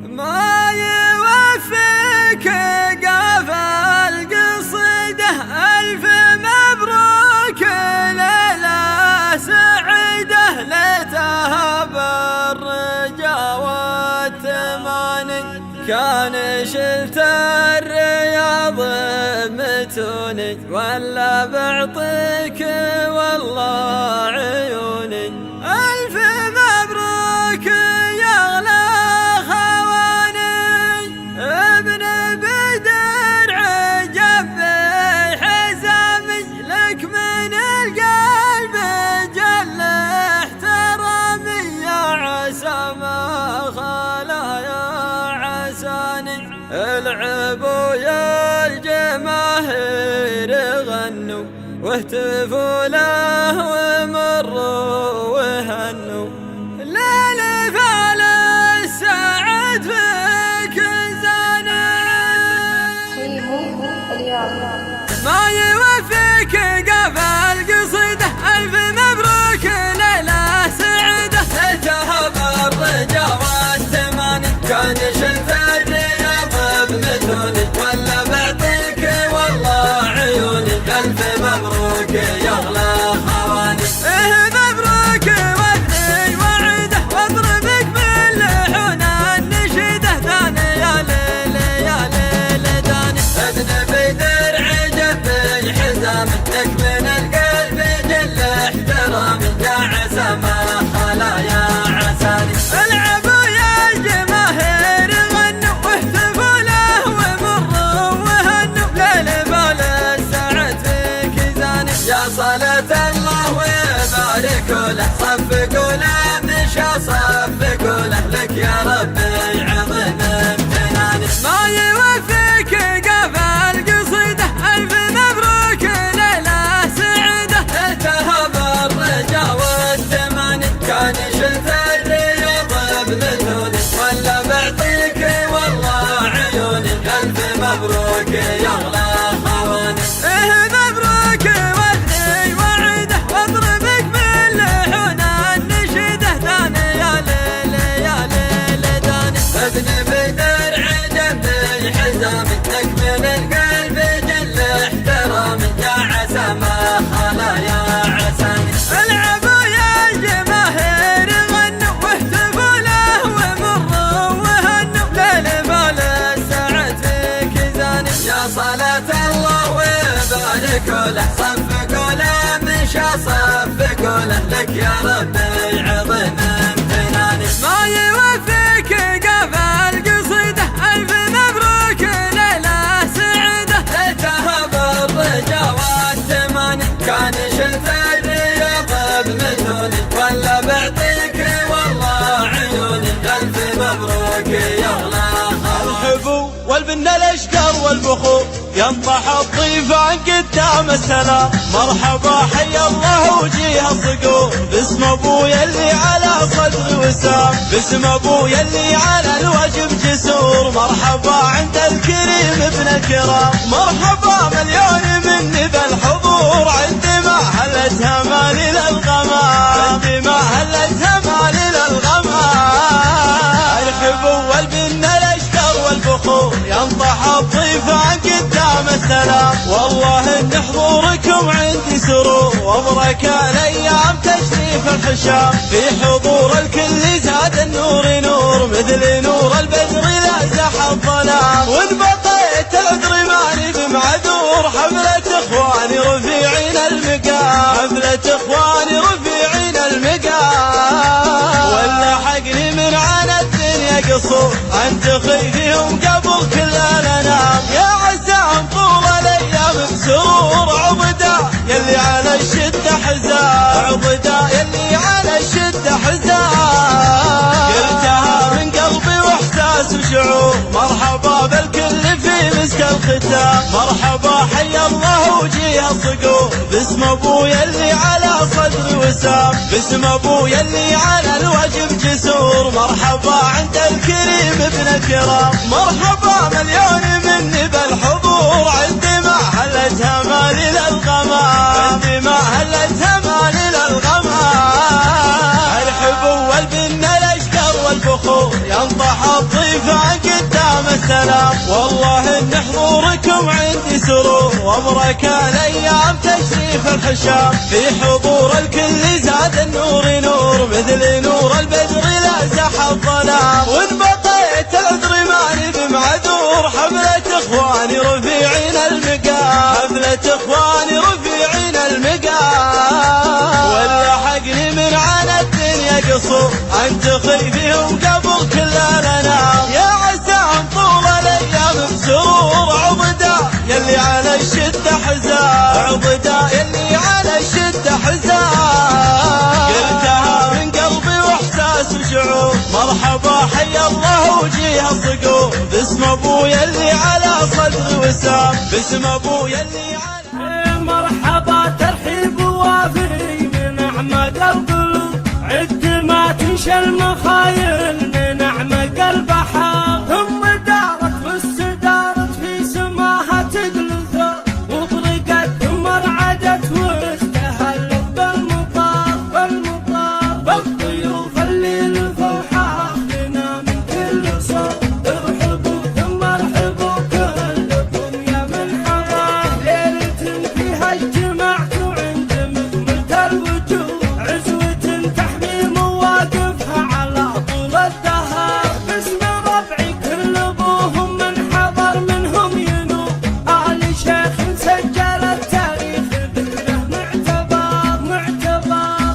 ما يوفيك قافل القصيدة ألف مبروك ليلة سعيدة ليتها بالرجا والتماني كان شلت الرياض متوني ولا بعطيك والله عيوني ألف مبروك يا أغلى خواني ابن بدر جبي حزامي لك من القلب جل احترامي يا عسى ما خلايا عساني العبوا يا الجماهير غنوا واهتفوا له ومروا وهنوا ليل فال السعد فيك زاني ما يوفيك قافل قصيدة ألف مبروك ليلة سعيدة ليتها بالرجا والتماني كان شلت الرياض بمثوني ولا بعطيك والله عيوني ألف مبروك يا أغلى خواني مبروك وابني وعيده واضربك باللحون النشيده ثاني يا ليل يا ليل داني ابن بدر عجبي حزامك لك من القلب جل احترامي يا عسى ما خلا يا عساني العبوا يا الجماهير غنوا واهتفوا له ومروا وهنوا ليل بال السعد فيك زاني يا صلاة الله ويبارك له صفقوا له مشى صفقوا له لك يا ربي عظيم امتناني ما يوفيك قافل قصيدة ألف مبروك ليلة سعيدة ليتها بالرجا والتماني كان شلت الرياض بمثوني ولا بعطيك والله عيوني ألف مبروك يا أغلى خواني مبروك وابني وعيده واضربك باللحون النشيده ثاني يا ليل يا ليل داني ابن بدر عجبي حزامي لك من القلب جل احترامي يا عسى ما خلا يا عساني العبوا يا الجماهير غنوا واهتفوا له ومروا وهنوا ليل بال السعد فيك زاني يا صلاة الله ويبارك له صفقوا له مشى صفقوا له لك يا ربي عظيم امتناني ما يوفيك قافل قصيدة ألف مبروك ليلة سعيدة ليتها بالرجا والتماني كان شلت الرياض بمثوني ولا بعطيك والله عيوني ألف مبروك يا أغلى الحبو والبن الاشقر والبخور ينطح الضيفان قدام السلام مرحبا حي الله وجيه الصقور باسم ابويا اللي على صدري وسام باسم ابويا اللي على الوجب جسور مرحبا عند الكريم ابن الكرام مرحبا مليون مني بالحضور عندما هلتها مالي للغمام عندما هلتها مالي للغمام الحبو والبن الاشقر والبخور ينطح الضيفان قدام السلام والله ان حضوركم عندي سرور وبركة الايام تشريف الحشام في حضور الكل زاد النور نور مثل نور البدر لا زح الظلام وان بقيت العذر ماني بمعذور حفلة اخواني رفيعين المقام حفلة اخواني رفيعين المقام ولا حقني من عنا الدنيا قصور انتخي فيهم قبل كل الانام يا عسام طول الايام بسرور عبدا يلي على الشدة حزام عبدا يلي على الشدة حزام قلتها من قلبي واحساس وشعور مرحبا بالكل في مسك الختام مرحبا حي الله وجيه الصقور باسم ابويا اللي على صدري وسام باسم ابويا اللي على الوجب جسور مرحبا عند الكريم ابن الكرام مرحبا مليون مني بالحضور عندما هلتها مالي للغمام عندما هلتها مالي للغمام الحبو والبن الاشقر والبخور ينضح الضيفان قدام السلام. والله ان حضوركم عندي سرور وبركة الايام تشريف الحشام. في حضور الكل زاد النور نور مثل نور البدر لا زح الظلام. وان بقيت العذر ماني بمعذور حفلة اخواني رفيعين المقام. حفلة اخواني رفيعين المقام. واللي حقني من على الدنيا قصور انتخي فيهم قبل كل الانام. يا عساهم طول الايام بسرور عبدا يلي على الشدة حزان. عبدا يلي على الشدة حزان. قلتها من قلبي واحساس وشعور مرحبا حي الله وجيه الصقور. باسم ابويا اللي على صدري وسام. باسم ابويا اللي على مرحبا ترحيب وافي بنعمة القلوب. عد ما تنشى المخايل بنعمة قلب حار. ثم دارت واستدارت في سماها تجلث وبرقت ثم رعدت واستهلت بالمطار. بالضيوف اللي لفوا حافلنا من كل صوب. ارحبوا ثم ارحبوا كلكم يا من حضر. ليلة فيها اجتمعتوا عند مكملة الوجوه. عزوة تحمي مواقفها على طول الدهر. باسم ربعي كل ابوهم من حضر منهم ينوب. آل شيخ سجل التاريخ ذكره معتبر.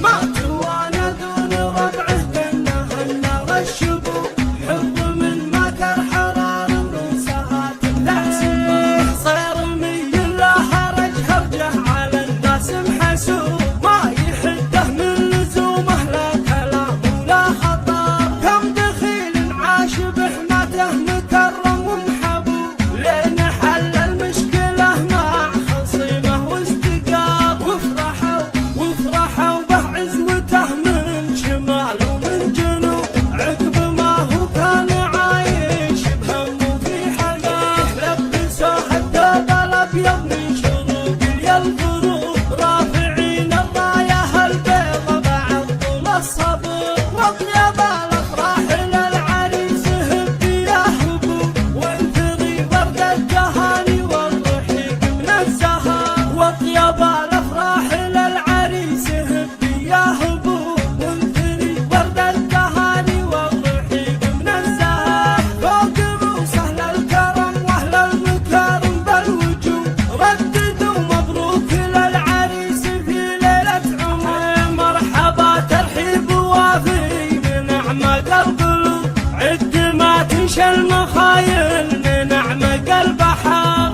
ما توانا دون ربعه كانه النار الشبوب. حب من مكر حرار روسها تبتسم. صير مي لا هرج هرجه على الناس محسوب. ما يحده من لزومه لا كلام ولا خطر. كم دخيل عاش بحماته مكرم ومحبوب. لين حل المشكله مع خصيمه واستقام. وافرحوا به عزوته من شمال ومن جنوب. عقب ما هو كان عايش بهم وفي حنان. لبسوه الثوب الابيض من شروق الغروب. رافعين الرايه البيض بعد طول الصبر. واطيب الافراح للعريس هبي يا هبوب. وانثري ورد التهاني والرحيق من الزهر. واطيب الافراح للعريس هبي يا هبوب. وانثري ورد التهاني والرحيق من الزهر. فوق روسه للكرم واهل المكارم بالوجوه. رددوا مبروك للعريس في ليلة عمره. مرحبا ترحيب وافي بنعمة القلوب. عد ما تنشى المخايل بنعمة قلب حار.